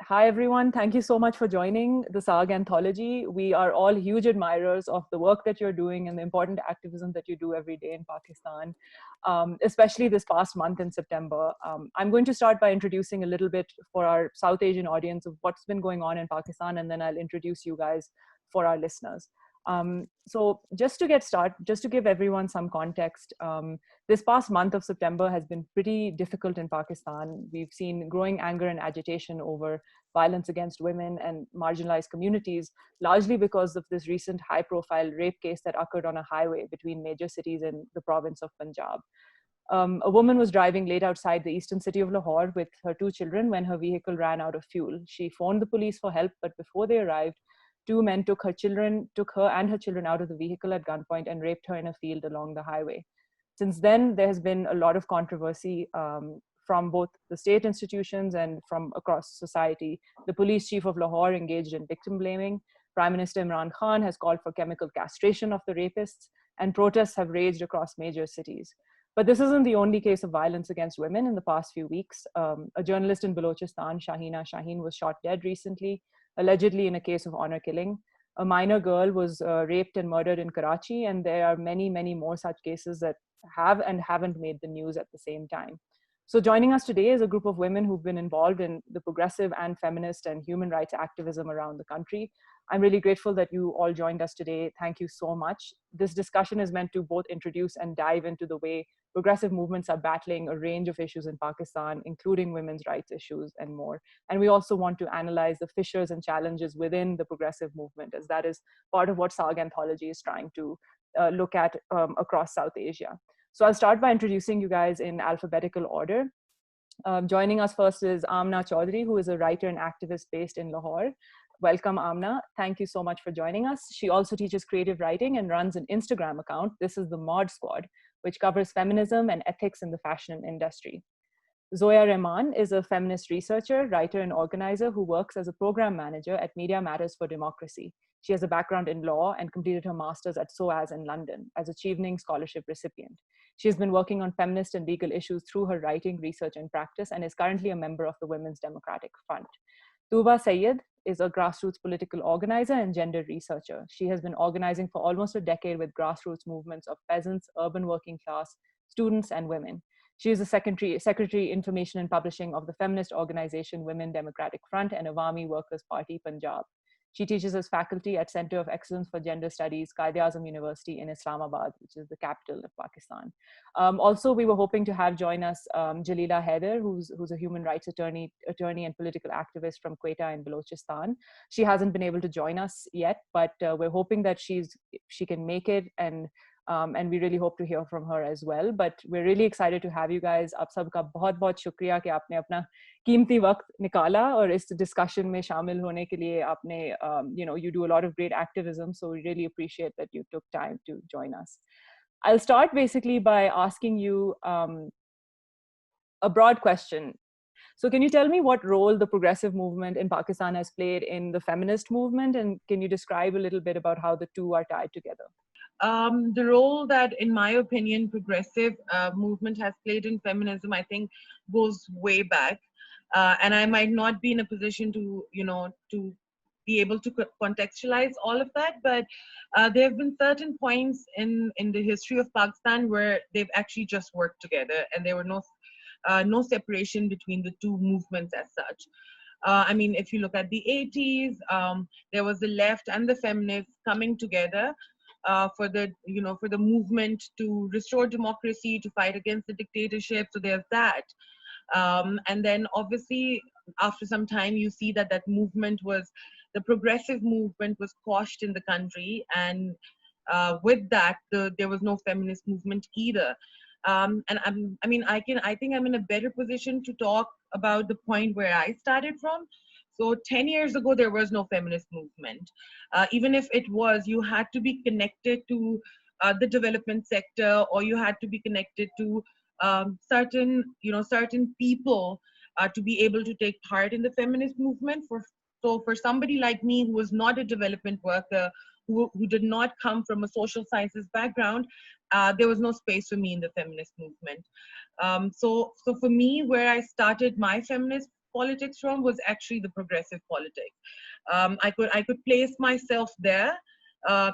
Hi, everyone. Thank you so much for joining the SAG Anthology. We are all huge admirers of the work that you're doing and the important activism that you do every day in Pakistan, especially this past month in September. I'm going to start by introducing a little bit for our South Asian audience of what's been going on in Pakistan, and then I'll introduce you guys for our listeners. So just to get started, just to give everyone some context, this past month of September has been pretty difficult in Pakistan. We've seen growing anger and agitation over violence against women and marginalized communities, largely because of this recent high-profile rape case that occurred on a highway between major cities in the province of Punjab. A woman was driving late outside the eastern city of Lahore with her two children when her vehicle ran out of fuel. She phoned the police for help, but before they arrived, two men took her and her children out of the vehicle at gunpoint and raped her in a field along the highway. Since then, there has been a lot of controversy from both the state institutions and from across society. The police chief of Lahore engaged in victim blaming. Prime Minister Imran Khan has called for chemical castration of the rapists, and protests have raged across major cities. But this isn't the only case of violence against women in the past few weeks. A journalist in Balochistan, Shahina Shaheen, was shot dead recently, allegedly in a case of honor killing. A minor girl was raped and murdered in Karachi, and there are many, many more such cases that have and haven't made the news at the same time. So joining us today is a group of women who've been involved in the progressive and feminist and human rights activism around the country. I'm really grateful that you all joined us today. Thank you so much. This discussion is meant to both introduce and dive into the way progressive movements are battling a range of issues in Pakistan, including women's rights issues and more. And we also want to analyze the fissures and challenges within the progressive movement, as that is part of what SAG Anthology is trying to look at across South Asia. So I'll start by introducing you guys in alphabetical order. Joining us first is Amna Chaudhry, who is a writer and activist based in Lahore. Welcome, Amna. Thank you so much for joining us. She also teaches creative writing and runs an Instagram account. This is the Mod Squad, which covers feminism and ethics in the fashion industry. Zoya Rehman is a feminist researcher, writer, and organizer who works as a program manager at Media Matters for Democracy. She has a background in law and completed her master's at SOAS in London as a Chevening Scholarship recipient. She has been working on feminist and legal issues through her writing, research, and practice, and is currently a member of the Women's Democratic Front. Tuba Sayed is a grassroots political organizer and gender researcher. She has been organizing for almost a decade with grassroots movements of peasants, urban working class, students, and women. She is the Secretary Information and Publishing of the feminist organization Women Democratic Front and Awami Workers Party Punjab. She teaches as faculty at Center of Excellence for Gender Studies, Quaid-e-Azam University in Islamabad, which is the capital of Pakistan. Also, we were hoping to have join us Jalila Haider, who's a human rights attorney and political activist from Quetta in Balochistan. She hasn't been able to join us yet, but we're hoping that she can make it, and we really hope to hear from her as well. But we're really excited to have you guys. आप सबका बहुत-बहुत शुक्रिया कि आपने अपना कीमती वक्त निकाला और इस discussion में शामिल होने के लिए आपने you do a lot of great activism, so we really appreciate that you took time to join us. I'll start basically by asking you a broad question. So can you tell me what role the progressive movement in Pakistan has played in the feminist movement, and can you describe a little bit about how the two are tied together? The role that, in my opinion, progressive movement has played in feminism, I think, goes way back. And I might not be in a position to be able to contextualize all of that, but there have been certain points in the history of Pakistan where they've actually just worked together, and there were no separation between the two movements as such. I mean, if you look at the 80s, there was the left and the feminists coming together for the movement to restore democracy, to fight against the dictatorship. So there's that. And then obviously after some time you see that the progressive movement was quashed in the country, and with that there was no feminist movement either. And I think I'm in a better position to talk about the point where I started from. So 10 years ago, there was no feminist movement. Even if it was, you had to be connected to the development sector, or you had to be connected to certain people to be able to take part in the feminist movement. So for somebody like me who was not a development worker, who did not come from a social sciences background, there was no space for me in the feminist movement. So for me, where I started my feminist politics from was actually the progressive politics. I could place myself there.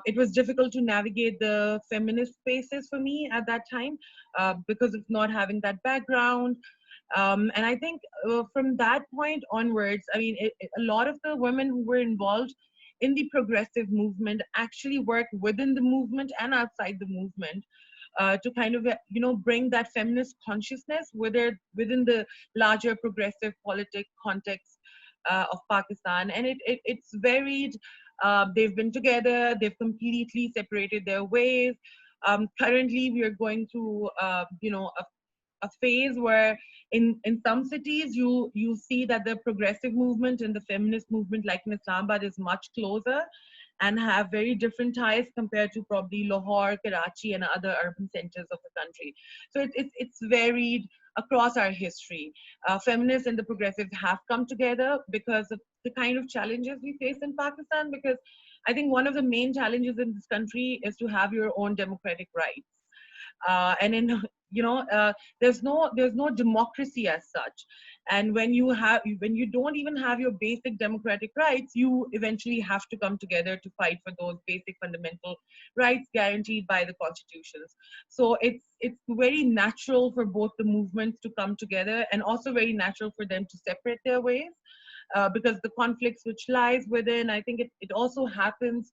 It was difficult to navigate the feminist spaces for me at that time because of not having that background. And I think from that point onwards, I mean, a lot of the women who were involved in the progressive movement actually work within the movement and outside the movement to kind of, bring that feminist consciousness within the larger progressive politic context of Pakistan. And it's varied. They've been together. They've completely separated their ways. Currently, we are going through, a phase where in some cities you see that the progressive movement and the feminist movement, like in Islamabad, is much closer and have very different ties compared to probably Lahore, Karachi, and other urban centers of the country. So it's varied across our history. Feminists and the progressive have come together because of the kind of challenges we face in Pakistan, because I think one of the main challenges in this country is to have your own democratic rights. And in there's no democracy as such. And when you don't even have your basic democratic rights, you eventually have to come together to fight for those basic fundamental rights guaranteed by the constitutions. So it's very natural for both the movements to come together, and also very natural for them to separate their ways, because the conflicts which lies within, I think it also happens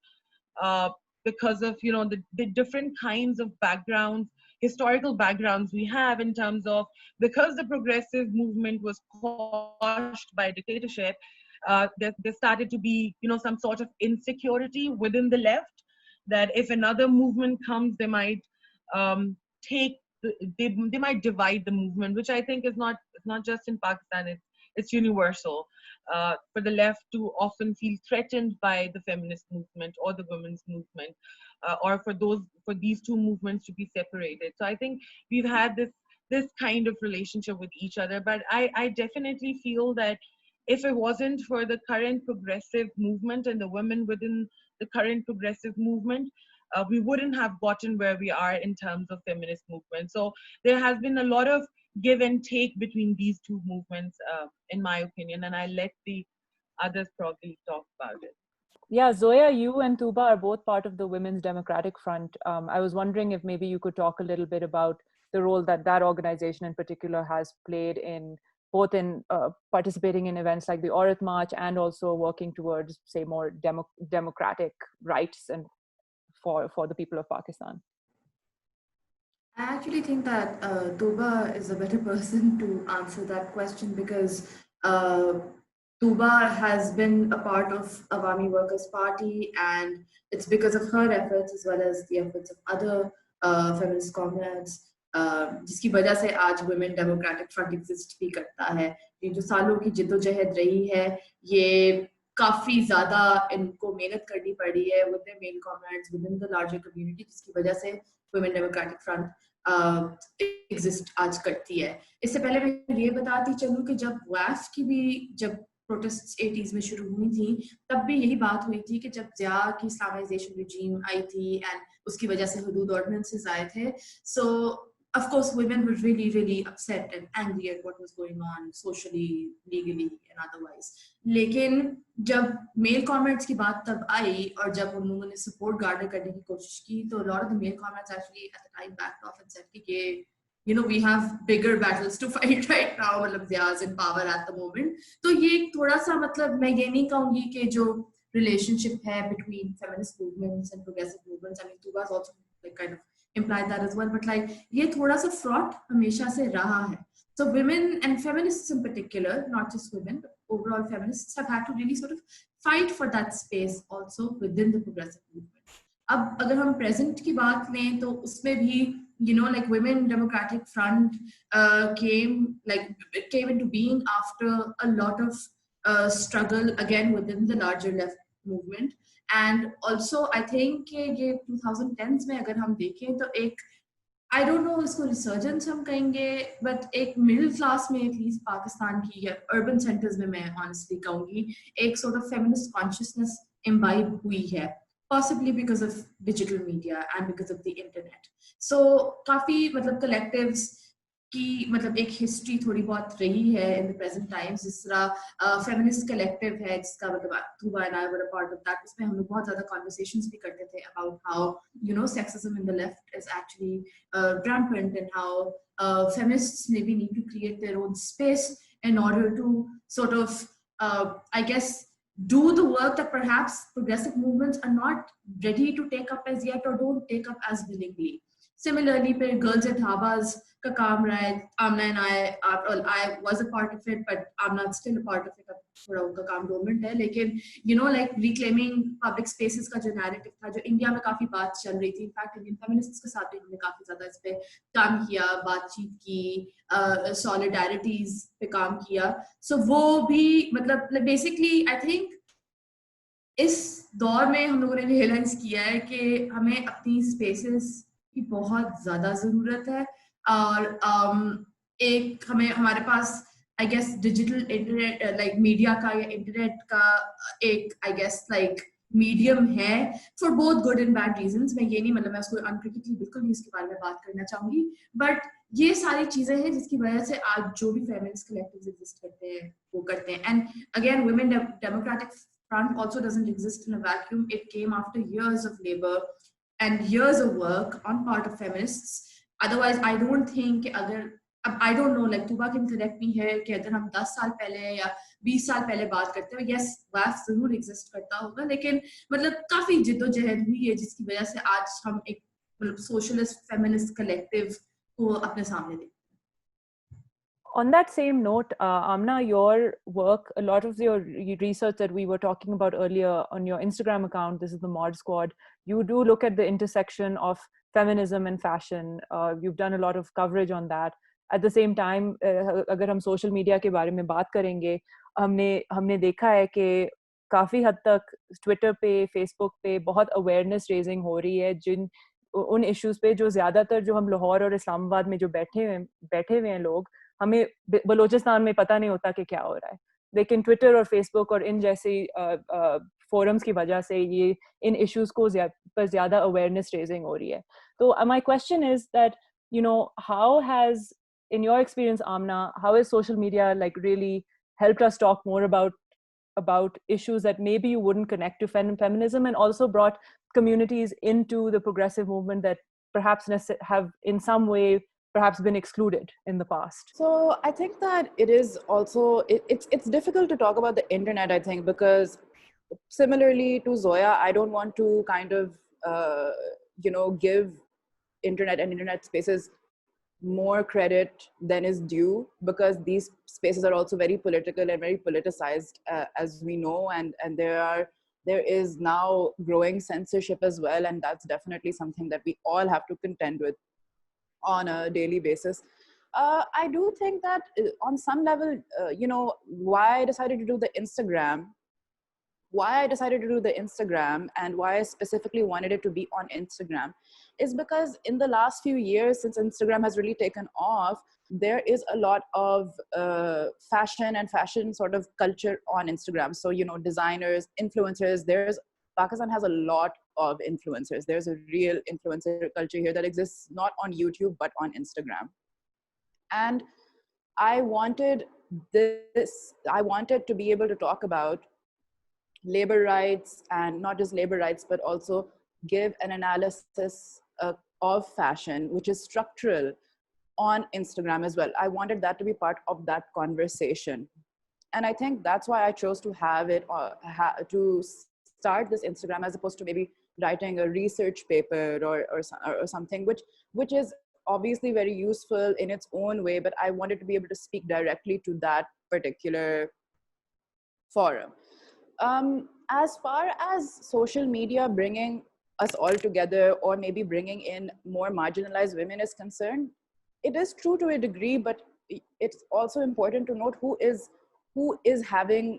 because of the different kinds of backgrounds, historical backgrounds we have, in terms of, because the progressive movement was quashed by dictatorship, there started to be some sort of insecurity within the left, that if another movement comes, they might take they might divide the movement, which I think is not just in Pakistan, it's universal. For the left to often feel threatened by the feminist movement or the women's movement, or for these two movements to be separated. So I think we've had this kind of relationship with each other. But I definitely feel that if it wasn't for the current progressive movement and the women within the current progressive movement, we wouldn't have gotten where we are in terms of feminist movement. So there has been a lot of give and take between these two movements, in my opinion, and I let the others probably talk about it. Yeah, Zoya, you and Tuba are both part of the Women's Democratic Front. I was wondering if maybe you could talk a little bit about the role that organization in particular has played in both in participating in events like the Aurat March, and also working towards, say, more democratic rights and for the people of Pakistan. I actually think that Tuba is a better person to answer that question, because Tuba has been a part of Awami Workers Party, and it's because of her efforts as well as the efforts of other feminist comrades जिसकी वजह से आज women democratic front exist भी करता है। ये जो सालों की जिद्दोजहद रही है, ये काफी ज्यादा इनको मेहनत करनी पड़ी है with the male comrades within the larger community, जिसकी वजह से वुमेन डेमोक्रेटिक फ्रंट एग्जिस्ट आज करती है। इससे पहले मैं ये बताती चलूं कि जब वाफ की भी जब प्रोटेस्ट 80s में शुरू हुई थी, तब भी यही बात हुई थी कि जब ज़िया की इस्लामाइजेशन रिजीम आई थी एंड उसकी वजह से हुदूद ऑर्डिनेंसेस आए थे, सो of course women were really upset and angry at what was going on socially, legally and otherwise. लेकिन जब मेल कॉमरेड्स की बात तब आई और जब उन लोगों ने सपोर्ट गार्डर करने की कोशिश की, तो lot of the male comrades actually at the time backed off and said कि you know we have bigger battles to fight right now, मतलब Zia's in power at the moment. तो ये थोड़ा सा मतलब मैं ये नहीं कहूँगी कि जो relationship है between feminist movements and progressive movements, I mean Tuba's also like kind of implied that as well, but like ये थोड़ा सा fraught हमेशा से रहा है. So women and feminists in particular, not just women but overall feminists, have had to really sort of fight for that space also within the progressive movement. अब अगर हम present की बात लें तो उसमें भी you know like Women Democratic Front came into being after a lot of struggle again within the larger left movement. And also I think ये 2010s में अगर हम देखें तो एक I don't know इसको resurgence हम कहेंगे, but एक middle class में at least पाकिस्तान की या urban centers में मैं honestly कहूँगी एक sort of feminist consciousness imbibe हुई है, possibly because of digital media and because of the internet. So काफी मतलब collectives की मतलब एक हिस्ट्री थोड़ी बहुत रही है in the present times, जिस तरह feminist collective है जिसका मतलब Tuba and I were a part of that, उसमें हम लोग बहुत ज़्यादा conversations भी करते थे about how sexism in the left is actually rampant, and how feminists maybe need to create their own space in order to sort of I guess do the work that perhaps progressive movements are not ready to take up as yet, or don't take up as willingly. Similarly, for Girls at Dhabas का काम रहा है, Amna and I was a part of it, but Amna is still a part of it. थोड़ा उनका काम dormant है, लेकिन like reclaiming public spaces का जो narrative था, जो इंडिया में काफी बात चल रही थी. In fact, Indian feminists के साथ भी हमने काफी ज़्यादा इस पे काम किया, बातचीत की, solidarities पे काम किया. So वो भी मतलब basically I think इस दौर में हम लोगों ने रियलाइज किया है कि हमें अपनी स्पेसेस की बहुत ज़्यादा ज़रूरत है, और एक हमारे पास I guess digital internet like media का या इंटरनेट का एक आई गेस लाइक मीडियम है for both good and bad reasons. मैं ये नहीं मतलब मैं उसको अनक्रिटिकली बिल्कुल नहीं इसके बारे में बात करना चाहूंगी, बट ये सारी चीजें हैं जिसकी वजह से आज जो भी फेमिनिस्ट कलेक्टिव्स एग्जिस्ट करते हैं वो करते हैं. And again women democratic front also doesn't exist in a vacuum. It came after years of labor and years of work on part of feminists. Otherwise, I don't think अगर I don't know, like Tuba can correct me here कि अगर हम 10 साल पहले या 20 साल पहले बात करते हैं, yes, WAF जरूर exist करता होगा, लेकिन मतलब काफी जिद्दोजहद हुई है जिसकी वजह से आज हम एक मतलब socialist feminist collective को अपने सामने देखते हैं. On that same note, Amna, your work, a lot of your research that we were talking about earlier on your Instagram account, this is the Mod Squad, you do look at the intersection of feminism and fashion. You've done a lot of coverage on that. At the same time, अगर हम social media के बारे में बात करेंगे, हमने देखा है कि काफ़ी हद तक Twitter पे, Facebook पे बहुत awareness raising हो रही है उन issues पे जो ज़्यादातर जो हम लाहौर और इस्लामाबाद में जो बैठे हुए हैं लोग, हमें बलोचिस्तान में पता नहीं होता कि क्या हो रहा है. लेकिन ट्विटर और फेसबुक और इन जैसी फोरम्स की वजह से ये इन इश्यूज को पर ज़्यादा अवेयरनेस रेजिंग हो रही है. तो my question is that how has in your experience, Amna, how has social media like really helped us talk more about issues that maybe you wouldn't connect to feminism, and also brought communities into the progressive movement that perhaps have in some way perhaps been excluded in the past? So I think that it is also, it's difficult to talk about the internet, I think, because similarly to Zoya, I don't want to kind of, give internet and internet spaces more credit than is due, because these spaces are also very political and very politicized, as we know, and there is now growing censorship as well, and that's definitely something that we all have to contend with on a daily basis. I do think that on some level, why I decided to do the Instagram and why I specifically wanted it to be on Instagram is because in the last few years, since Instagram has really taken off, there is a lot of fashion and fashion sort of culture on Instagram. So, designers, influencers, Pakistan has a lot of influencers. There's a real influencer culture here that exists not on YouTube, but on Instagram. And I wanted to be able to talk about labor rights, and not just labor rights, but also give an analysis of fashion, which is structural, on Instagram as well. I wanted that to be part of that conversation. And I think that's why I chose to have it, to start this Instagram, as opposed to maybe writing a research paper or something, which is obviously very useful in its own way, but I wanted to be able to speak directly to that particular forum. As far as social media bringing us all together, or maybe bringing in more marginalized women is concerned, it is true to a degree, but it's also important to note who is having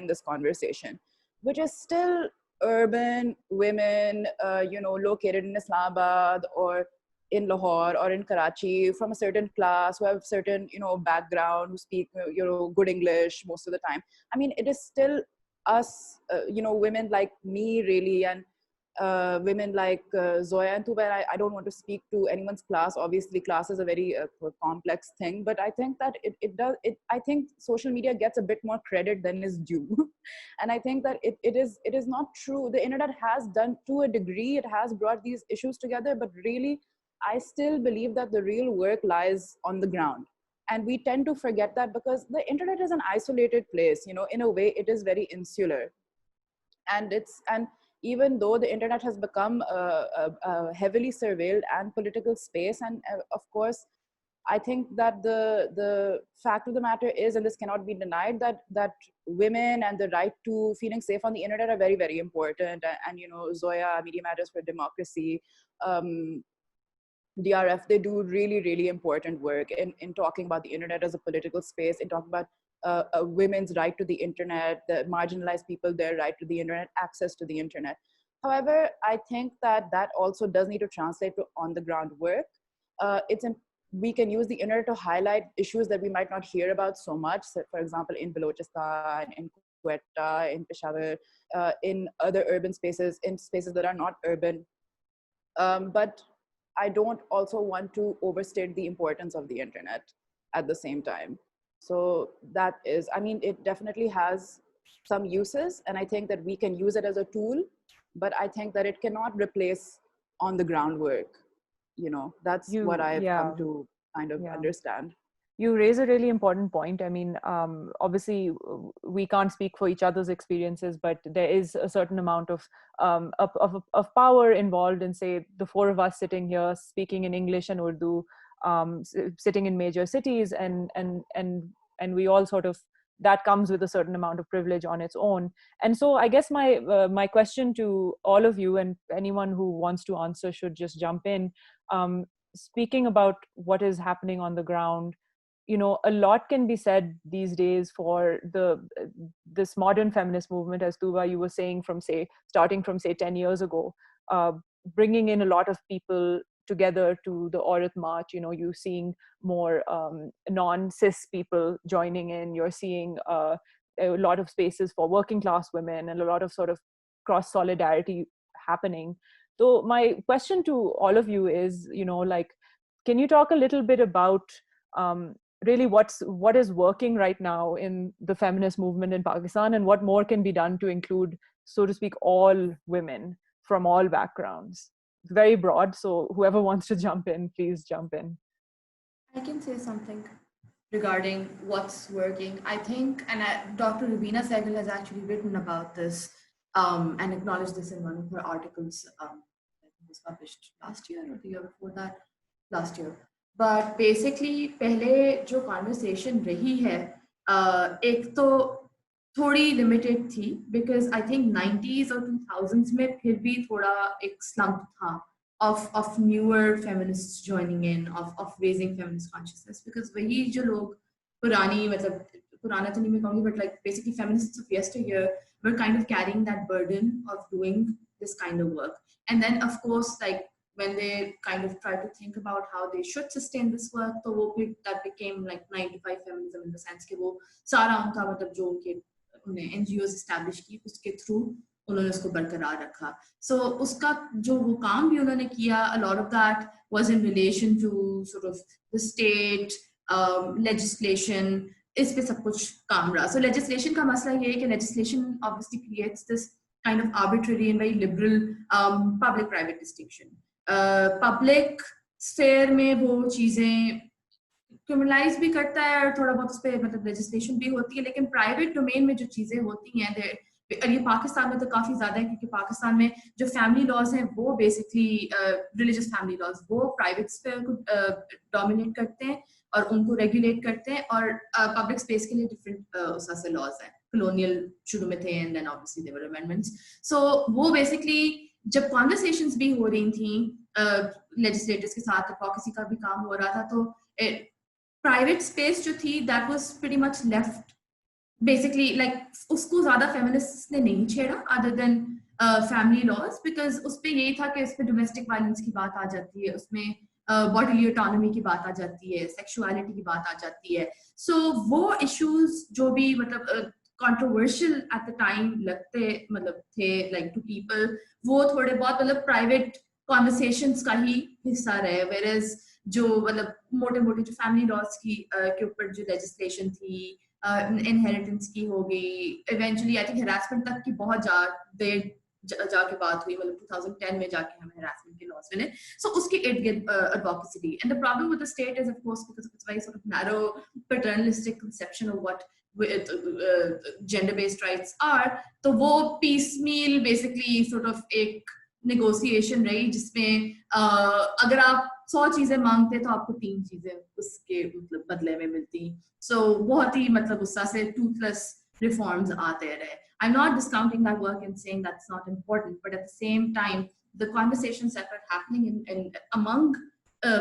this conversation, which is still urban women, located in Islamabad or in Lahore or in Karachi, from a certain class, who have certain, background, who speak, good English most of the time. I mean, it is still us, women like me, really, and women like Zoya and Tuba. And I don't want to speak to anyone's class. Obviously, class is a very complex thing, but I think that I think social media gets a bit more credit than is due. And I think that it is not true. The internet has done, to a degree, it has brought these issues together, but really, I still believe that the real work lies on the ground. And we tend to forget that because the internet is an isolated place, you know, in a way it is very insular. And even though the internet has become a heavily surveilled and political space, and of course, I think that the fact of the matter is, and this cannot be denied, that women and the right to feeling safe on the internet are very, very important. And you know, Zoya, Media Matters for Democracy, DRF, they do really, really important work in talking about the internet as a political space, in talking about women's right to the internet, the marginalized people, their right to the internet, access to the internet. However, I think that also does need to translate to on the ground work. We can use the internet to highlight issues that we might not hear about so much. So, for example, in Balochistan, in Quetta, in Peshawar, in other urban spaces, in spaces that are not urban. But I don't also want to overstate the importance of the internet at the same time. So that is, I mean, it definitely has some uses, and I think that we can use it as a tool, but I think that it cannot replace on the ground work. You know, that's what I've come to kind of understand. You raise a really important point. I mean, obviously, we can't speak for each other's experiences, but there is a certain amount of power involved in, say, the four of us sitting here speaking in English and Urdu, sitting in major cities, and we all sort of, that comes with a certain amount of privilege on its own. And so I guess my question to all of you, and anyone who wants to answer should just jump in, speaking about what is happening on the ground. You know, a lot can be said these days for this modern feminist movement, as Tuba, you were saying, starting from 10 years ago, bringing in a lot of people together to the Aurat March. You know, you're seeing more non-cis people joining in. You're seeing a lot of spaces for working class women and a lot of sort of cross solidarity happening. So my question to all of you is, you know, like, can you talk a little bit about really what is working right now in the feminist movement in Pakistan, and what more can be done to include, so to speak, all women from all backgrounds? It's very broad, so whoever wants to jump in, please jump in. I can say something regarding what's working. I think, and Dr. Rubina Sehgal has actually written about this and acknowledged this in one of her articles that was published last year or the year before that, last year. But basically, पहले जो conversation रही है, एक तो थोड़ी limited थी, because I think 90s or 2000s में फिर भी थोड़ा एक slump था of newer feminists joining in, of raising feminist consciousness, because वही जो लोग पुरानी, मतलब पुराना तो नहीं मैं कहूँगी, but like basically feminists of yesteryear were kind of carrying that burden of doing this kind of work. And then of course, like, when they kind of try to think about how they should sustain this work, so that became like 95 feminism, in the sense कि वो सारा उनका मतलब जो उन्हें NGOs establish की, उसके through उन्होंने उसको बरकरार रखा. So उसका जो वो काम भी उन्होंने किया, a lot of that was in relation to sort of the state, legislation, इस पे सब कुछ काम रहा. So legislation का मसला ये है कि legislation obviously creates this kind of arbitrary and very liberal public-private distinction. Public sphere में वो चीजें क्रिमिनलाइज भी करता है और थोड़ा बहुत उस पर मतलब लेजिस्लेशन भी होती है, लेकिन प्राइवेट डोमेन में जो चीजें होती हैं, और ये पाकिस्तान में तो काफी ज्यादा है, क्योंकि पाकिस्तान में जो फैमिली लॉज हैं वो बेसिकली रिलीजियस फैमिली लॉज वो प्राइवेट स्फेयर को डोमिनेट करते हैं और उनको रेगुलेट करते हैं, और पब्लिक स्पेस के लिए डिफरेंट उस से लॉज हैं. कॉलोनियल शुरू में थे, and then obviously there were amendments. So वो बेसिकली जब कॉन्वर्सेशंस भी हो रही थी लेजिस्लेटर्स के साथ, एडवोकेसी का भी काम हो रहा था, तो प्राइवेट स्पेस जो थी that was pretty much left basically, like उसको ज्यादा फेमिनिस्ट्स ने नहीं छेड़ा other than family laws, because उस पर यही था कि उस पर डोमेस्टिक वायलेंस की बात आ जाती है, उसमें बॉडीली ऑटोनॉमी की बात आ जाती है, सेक्सुअलिटी की बात आ जाती है. सो वो इश्यूज जो भी मतलब controversial at the time लगते मतलब थे like to people, वो थोड़े बहुत मतलब private conversations का ही हिस्सा रहे, whereas जो मतलब मोटे मोटे जो family laws की के ऊपर जो legislation थी, inheritance की हो गई, eventually I think harassment तक की बहुत देर जाके बात हुई, मतलब 2010 में जाके हमें harassment के laws बने, so उसकी इर्द गिर्द advocacy. And the problem with the state is of course because of its very sort of narrow paternalistic conception of what gender-based rights are, तो वो piecemeal basically sort of एक negotiation रही जिसमें अगर आप 100 चीजें मांगते तो आपको 3 चीजें उसके मतलब बदले में मिलती, so बहुत ही मतलब गुस्सा से toothless reforms आते रहे. I'm not discounting that work and saying that's not important, but at the same time, the conversations that are happening in among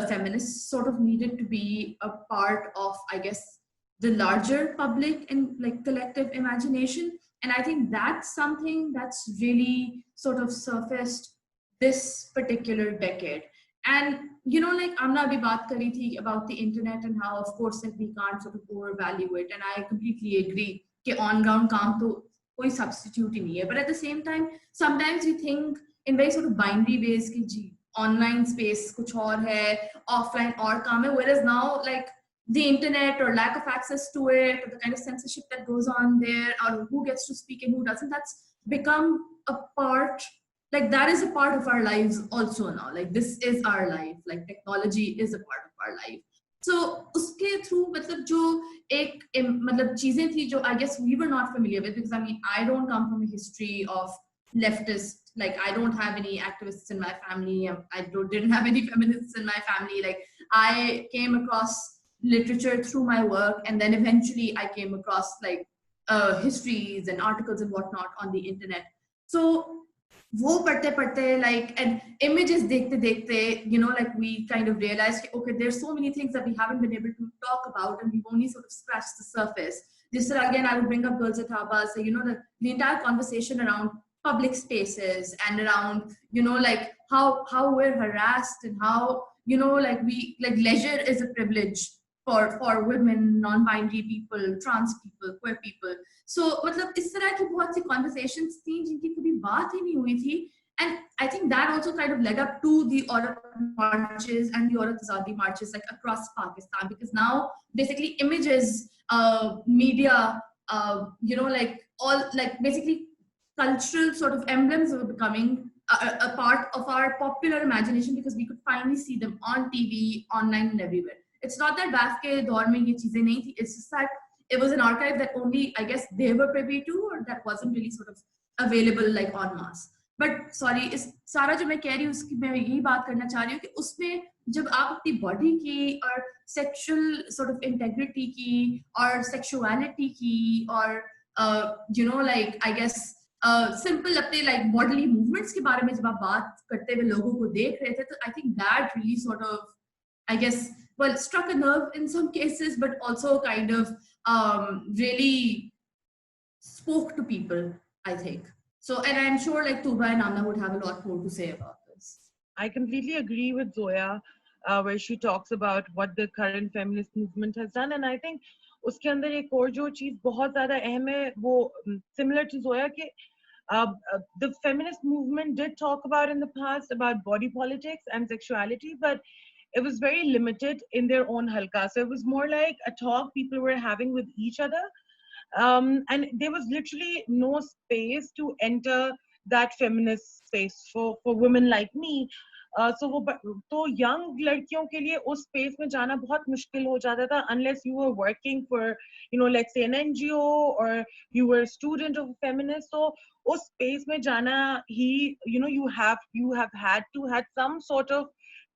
feminists sort of needed to be a part of, I guess, the larger public and like collective imagination. And I think that's something that's really sort of surfaced this particular decade. And you know, like Amna abhi baat kari thi about the internet and how of course that we can't sort of overvalue it, and I completely agree कि on ground काम तो कोई substitute ही नहीं है, but at the same time sometimes we think in very sort of binary ways कि जी online space कुछ और है, offline और काम है, whereas now like the internet or lack of access to it, or the kind of censorship that goes on there, or who gets to speak and who doesn't, that's become a part, like that is a part of our lives also now, like this is our life, like technology is a part of our life. So उसके through मतलब जो एक मतलब चीजें थी जो I guess we were not familiar with, because I mean I don't come from a history of leftist, like I don't have any activists in my family, didn't have any feminists in my family, like I came across literature through my work, and then eventually I came across like histories and articles and whatnot on the internet. So वो पढ़ते पढ़ते like and images देखते देखते, you know, like we kind of realized okay, there's so many things that we haven't been able to talk about, and we've only sort of scratched the surface. This again I would bring up Girls at Haba, so you know the entire conversation around public spaces and around, you know, like how we're harassed and how, you know, like we like leisure is a privilege for women, non-binary people, trans people, queer people. So मतलब इस तरह की बहुत सी conversations थी जिनकी कभी बात ही नहीं हुई थी, and I think that also kind of led up to the Aurat marches and the Aurat Azadi marches like across Pakistan, because now basically images, media, you know, like all like basically cultural sort of emblems were becoming a part of our popular imagination, because we could finally see them on TV, online, and everywhere. It's not that BAF के दौर में ये चीजें नहीं थी, it's just that it was an archive that only I guess they were privy to, or that wasn't really sort of available like en masse. But sorry, इस सारा जो मैं कह रही हूँ उसकी मैं यही बात करना चाह रही हूँ कि उसमें जब आप अपनी बॉडी की और सेक्सुअल sort of integrity की और sexuality की और you know like I guess simple अपने like bodily movements के बारे में जब आप बात करते हुए लोगों को देख रहे थे, तो I think that really sort of I guess well struck a nerve in some cases, but also kind of really spoke to people, I think. So, and I'm sure like Tuba and Amna would have a lot more to say about this. I completely agree with Zoya, where she talks about what the current feminist movement has done, and I think उसके अंदर एक और जो चीज बहुत ज़्यादा अहम है वो similar to Zoya के the feminist movement did talk about in the past about body politics and sexuality, but it was very limited in their own halka. So it was more like a talk people were having with each other. And there was literally no space to enter that feminist space for women like me. So young लड़कियों के लिए उस space में जाना बहुत मुश्किल हो जाता था unless you were working for, you know, let's say an NGO or you were a student of a feminist. So उस space में जाना ही, you know, you have had to had some sort of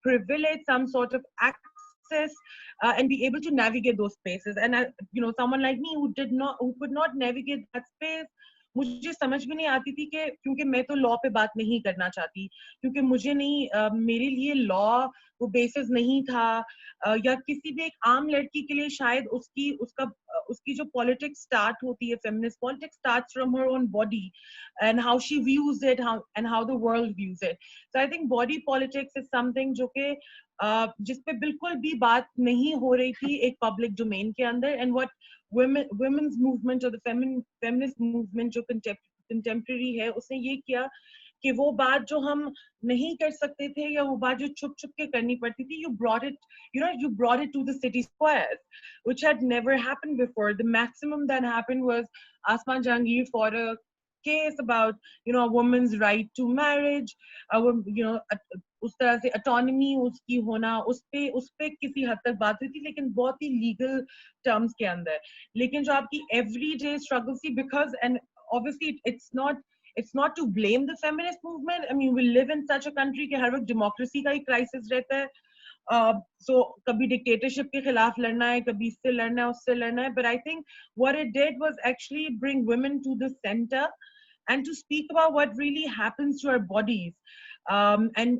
privilege, some sort of access, and be able to navigate those spaces. And you know, someone like me who could not navigate that space, मुझे समझ भी नहीं आती थी कि क्योंकि मैं तो लॉ पे बात नहीं करना चाहती, क्योंकि मुझे नहीं मेरे लिए लॉ वो बेसिस नहीं था, या किसी भी एक आम लड़की के लिए शायद उसकी जो पॉलिटिक्स स्टार्ट होती है, feminist politics starts from her own body and how she views it, how the world views it. So I think body politics is something जो कि जिस पे बिल्कुल भी बात नहीं हो रही थी एक पब्लिक डोमेन के अंदर. एंड व्हाट women's movement और the feminist movement जो contemporary है उसने ये किया कि वो बात जो हम नहीं कर सकते थे या वो बात जो छुप छुप के करनी पड़ती थी, you brought it to the city squares, which had never happened before. The maximum that happened was Asma Jahangir fought a case about a woman's right to marriage, उस तरह से autonomy उसकी होना, उस पे किसी हद तक बात हुई थी, लेकिन बहुत ही legal terms के अंदर. लेकिन जो आपकी everyday struggles थी, because and obviously it's not to blame the feminist movement. I mean, we live in such a country कि हर वक्त democracy का ही crisis रहता है. So कभी dictatorship के खिलाफ लड़ना है, कभी इससे लड़ना है, उससे लड़ना है. But I think what it did was actually bring women to the center and to speak about what really happens to our bodies. And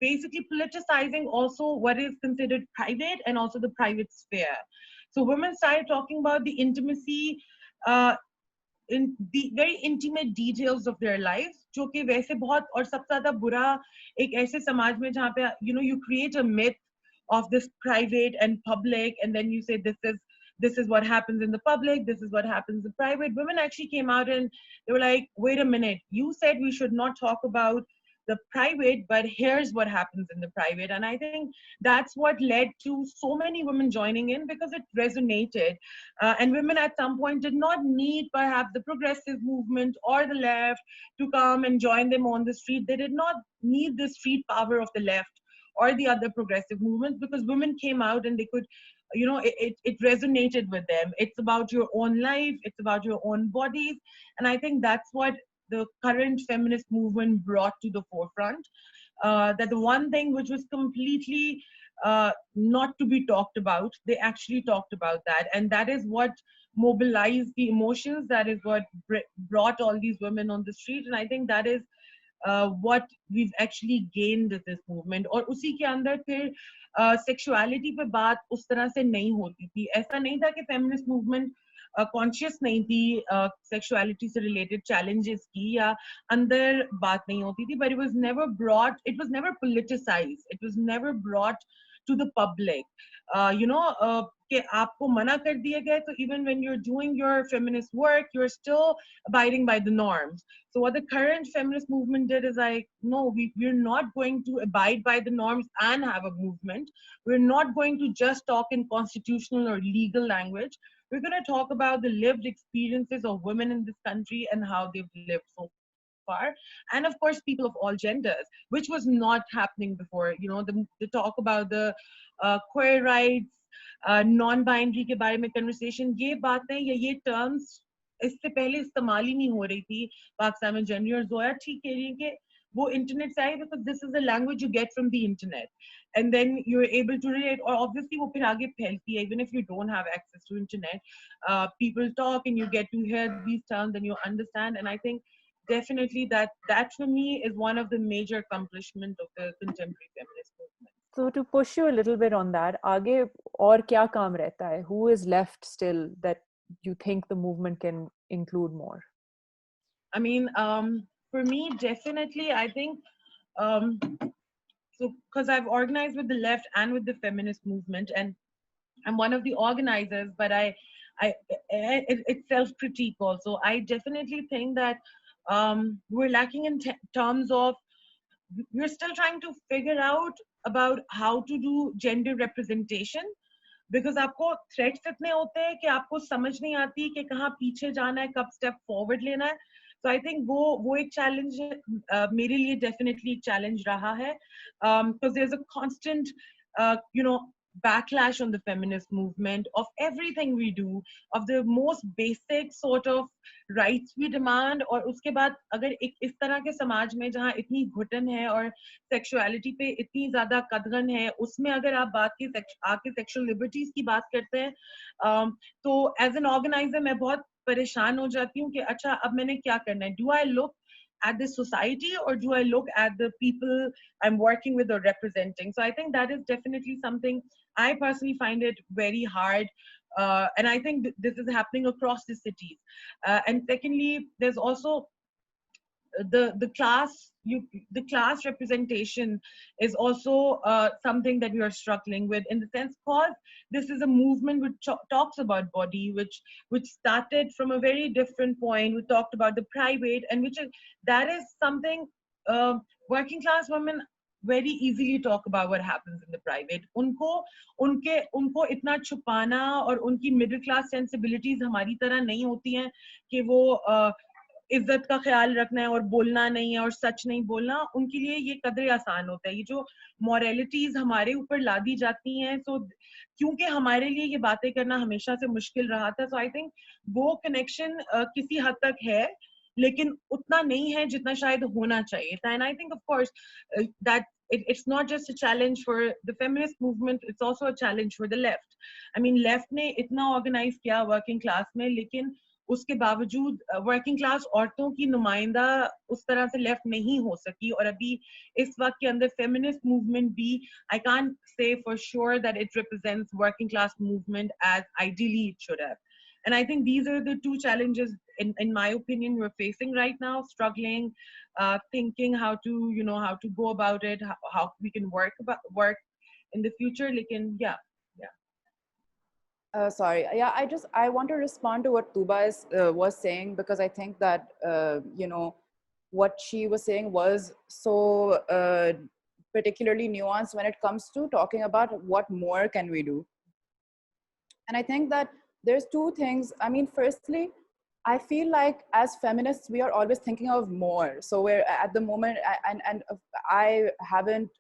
basically politicizing also what is considered private and also the private sphere. So women started talking about the intimacy, in the very intimate details of their lives, जो कि वैसे बहुत और सबसे ज़्यादा बुरा एक ऐसे समाज में जहाँ पे you create a myth of this private and public, and then you say this is what happens in the public, this is what happens in private. Women actually came out and they were like, wait a minute, you said we should not talk about the private, but here's what happens in the private. And I think that's what led to so many women joining in, because it resonated. And women at some point did not need perhaps the progressive movement or the left to come and join them on the street. They did not need the street power of the left or the other progressive movements, because women came out and they could, it resonated with them. It's about your own life, it's about your own bodies. And I think that's what the current feminist movement brought to the forefront. That the one thing which was completely not to be talked about, they actually talked about that. And that is what mobilized the emotions. That is what brought all these women on the street. And I think that is what we've actually gained with this movement. और उसी के अंदर फिर sexuality पे बात उस तरह से नहीं होती थी. ऐसा नहीं था कि feminist movement कॉन्शियस नहीं थी सेक्सुअलिटी से रिलेटेड चैलेंजेस की या अंदर बात नहीं होती थी, but it was never politicised, it was never brought to the public. कि आपको मना कर दिया गया, तो even when you're doing your feminist work, you're still abiding by the norms. So what the current feminist movement did is like, no, we're not going to abide by the norms and have a movement. We're not going to just talk in constitutional or legal language. We're going to talk about the lived experiences of women in this country and how they've lived so far. And of course, people of all genders, which was not happening before. The talk about the queer rights, non-binary के बारे में conversation, ये बातें या ये terms इससे पहले इस्तेमाल ही नहीं हो रही थी पाकिस्तान में जनरली. और जोया ठीक कह रही है कि वो इंटरनेट से आई, because this is the language you get from the internet, and then you're able to relate. Or obviously वो फिर आगे फैलती है, even if you don't have access to internet, people talk and you get to hear these terms and you understand. And I think definitely that for me is one of the major accomplishments of the contemporary feminist movement. So to push you a little bit on that, आगे और क्या काम रहता है? Who is left still that you think the movement can include more? I mean, for me, definitely, I think, so because I've organized with the left and with the feminist movement, and I'm one of the organizers, but it's self-critique also. I definitely think that we're lacking in terms of, we're still trying to figure out about how to do gender representation, because आपको threats इतने होते हैं कि आपको समझ नहीं आती कि कहाँ पीछे जाना है, कब step forward लेना है. So I think वो एक challenge मेरे लिए definitely challenge रहा है, because there's a constant backlash on the feminist movement of everything we do, of the most basic sort of rights we demand. और उसके बाद अगर एक इस तरह के समाज में जहाँ इतनी घुटन है और सेक्सुअलिटी पे इतनी ज्यादा कदगन है, उसमें अगर आप आके सेक्सुअल लिबर्टीज की बात करते हैं, तो एज एन ऑर्गेनाइजर मैं बहुत परेशान हो जाती हूँ कि अच्छा अब मैंने क्या करना है. Do I look at the society or do I look at the people I'm working with or representing? So I think that is definitely something I personally find it very hard. And I think this is happening across the cities. And secondly, there's also the class representation is also something that we are struggling with, in the sense, cause this is a movement which talks about body, which started from a very different point. We talked about the private, and that is something working class women very easily talk about what happens in the private. उनको इतना छुपाना, और उनकी middle class sensibilities हमारी तरह नहीं होती हैं कि वो इज्जत का ख्याल रखना है और बोलना नहीं है और सच नहीं बोलना, उनके लिए ये कदरे आसान होता है। ये जो मॉरलिटीज हमारे ऊपर ला दी जाती हैं, सो क्योंकि हमारे लिए ये बातें करना हमेशा से मुश्किल रहा था, सो आई थिंक वो कनेक्शन किसी हद तक है, लेकिन उतना नहीं है जितना शायद होना चाहिए था। And I think of course that it's not just a challenge for the feminist movement, it's also a challenge for the left. I mean, left ने इतना organize किया working class में, लेकिन उसके बावजूद वर्किंग क्लास औरतों की नुमाइंदा उस तरह से लेफ्ट नहीं हो सकी। और अभी इस वक्त के अंदर फेमिनिस्ट मूवमेंट भी, I can't say for sure that it represents working class movement as ideally it should have. And I think these are the two challenges, in my opinion, we're facing right now, struggling, thinking how to go about it, how we can work in the future. Lekin, yeah. Sorry, yeah, I want to respond to what Tuba was saying, because I think that what she was saying was so particularly nuanced when it comes to talking about what more can we do. And I think that there's two things. I mean, firstly, I feel like as feminists, we are always thinking of more. So we're at the moment, and I haven't,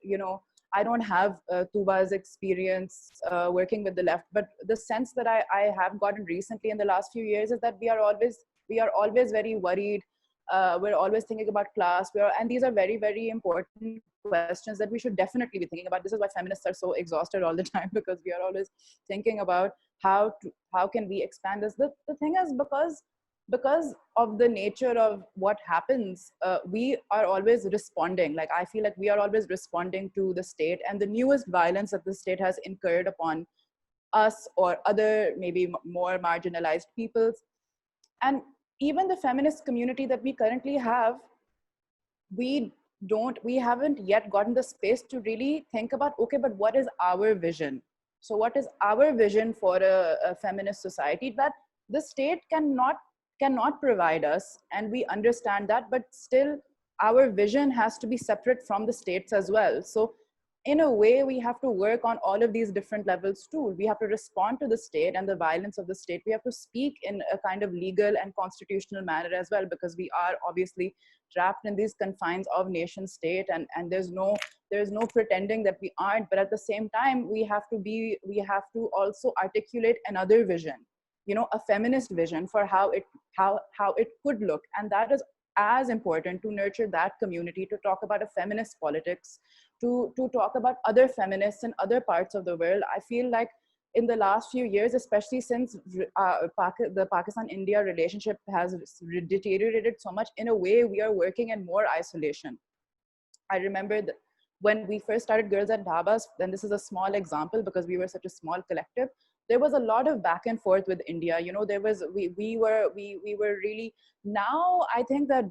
I don't have Tuba's experience working with the left, but the sense that I have gotten recently in the last few years is that we are always very worried. We're always thinking about class. And these are very, very important questions that we should definitely be thinking about. This is why feminists are so exhausted all the time, because we are always thinking about how can we expand this. The thing is, because of the nature of what happens, we are always responding. Like, I feel like we are always responding to the state and the newest violence that the state has incurred upon us or other maybe more marginalized peoples. And even the feminist community that we currently have, we haven't yet gotten the space to really think about, okay, but what is our vision? So what is our vision for a feminist society that the state cannot provide us? And we understand that, but still our vision has to be separate from the states as well. So in a way, we have to work on all of these different levels too. We have to respond to the state and the violence of the state. We have to speak in a kind of legal and constitutional manner as well, because we are obviously trapped in these confines of nation state, and there's no pretending that we aren't. But at the same time, we have to also articulate another vision, a feminist vision for how it could look. And that is as important, to nurture that community, to talk about a feminist politics, to talk about other feminists in other parts of the world. I feel like in the last few years, especially since the Pakistan-India relationship has deteriorated so much, in a way, we are working in more isolation. I remember that when we first started Girls at Dhabas, then this is a small example because we were such a small collective, there was a lot of back and forth with India. There was, we were really, now I think that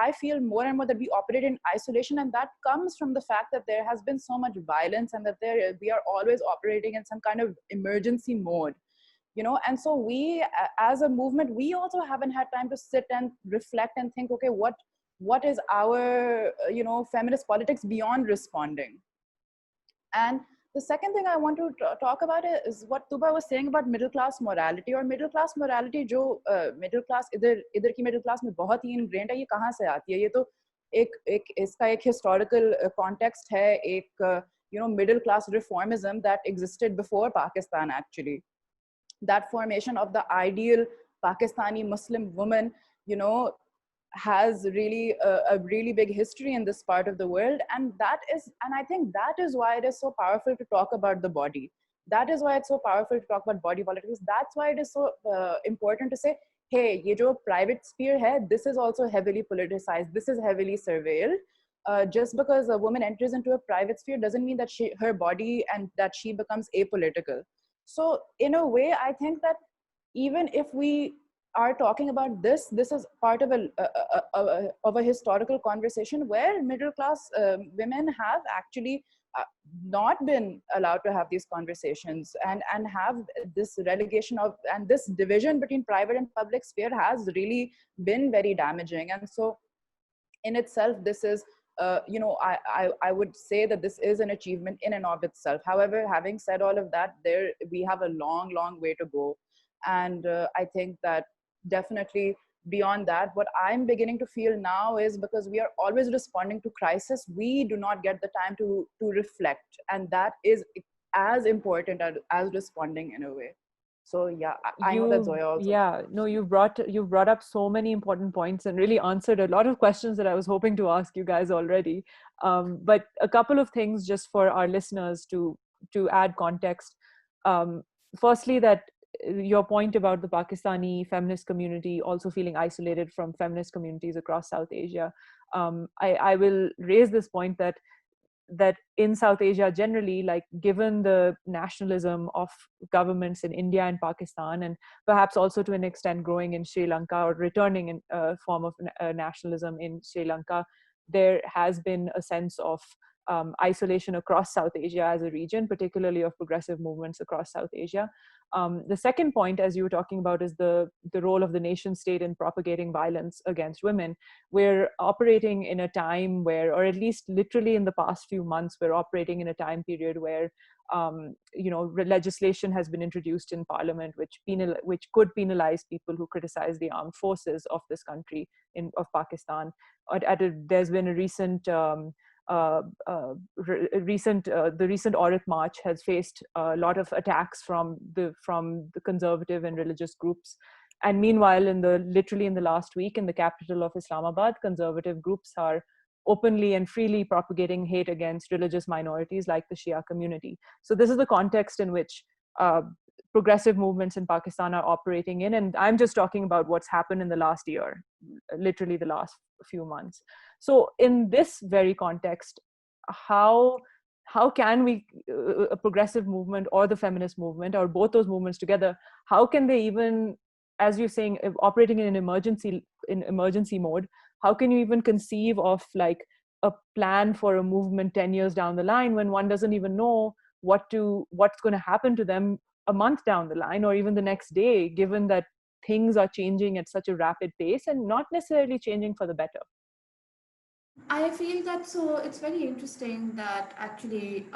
I feel more and more that we operate in isolation, and that comes from the fact that there has been so much violence, and that we are always operating in some kind of emergency mode, and so we, as a movement, we also haven't had time to sit and reflect and think, okay, what is our, feminist politics beyond responding? And the second thing I want to talk about is what Tuba was saying about middle class morality. और middle class morality जो middle class इधर की middle class में बहुत ही ingrained है, ये कहाँ से आती है? ये तो इसका एक historical context है, एक middle class reformism that existed before Pakistan actually. That formation of the ideal Pakistani Muslim woman, has really a really big history in this part of the world, and I think that is why it is so powerful to talk about the body. That is why it's so powerful to talk about body politics. That's why it is so important to say, hey, ye jo private sphere hai, this is also heavily politicized, this is heavily surveilled. Just because a woman enters into a private sphere doesn't mean that her body and that she becomes apolitical. So in a way, I think that even if we are talking about this. This is part of a historical conversation where middle class women have actually not been allowed to have these conversations, and have this relegation of, and this division between private and public sphere has really been very damaging. And so in itself, this is I would say that this is an achievement in and of itself. However, having said all of that, we have a long way to go. And I think that definitely beyond that, what I'm beginning to feel now is, because we are always responding to crisis, we do not get the time to reflect, and that is as important as responding in a way. So yeah, I know that Zoya also. Yeah, no, you've brought up so many important points and really answered a lot of questions that I was hoping to ask you guys already. But a couple of things just for our listeners to add context. Firstly, that your point about the Pakistani feminist community also feeling isolated from feminist communities across South Asia. I will raise this point that in South Asia generally, like given the nationalism of governments in India and Pakistan, and perhaps also to an extent growing in Sri Lanka, or returning in a form of nationalism in Sri Lanka, there has been a sense of isolation across South Asia as a region, particularly of progressive movements across South Asia. The second point, as you were talking about, is the role of the nation state in propagating violence against women. We're operating in a time where, or at least literally in the past few months, we're operating in a time period where legislation has been introduced in parliament which could penalize people who criticize the armed forces of this country, of Pakistan. There's been a recent the recent Aurat March has faced a lot of attacks from the conservative and religious groups. And meanwhile, literally in the last week, in the capital of Islamabad, conservative groups are openly and freely propagating hate against religious minorities like the Shia community. So this is the context in which progressive movements in Pakistan are operating in. And I'm just talking about what's happened in the last year, literally the last few months. So in this very context, how can we, a progressive movement or the feminist movement, or both those movements together, how can they even, as you're saying, operating in emergency mode, how can you even conceive of like a plan for a movement 10 years down the line when one doesn't even know what's going to happen to them a month down the line, or even the next day, given that things are changing at such a rapid pace and not necessarily changing for the better? I feel that, so it's very interesting that actually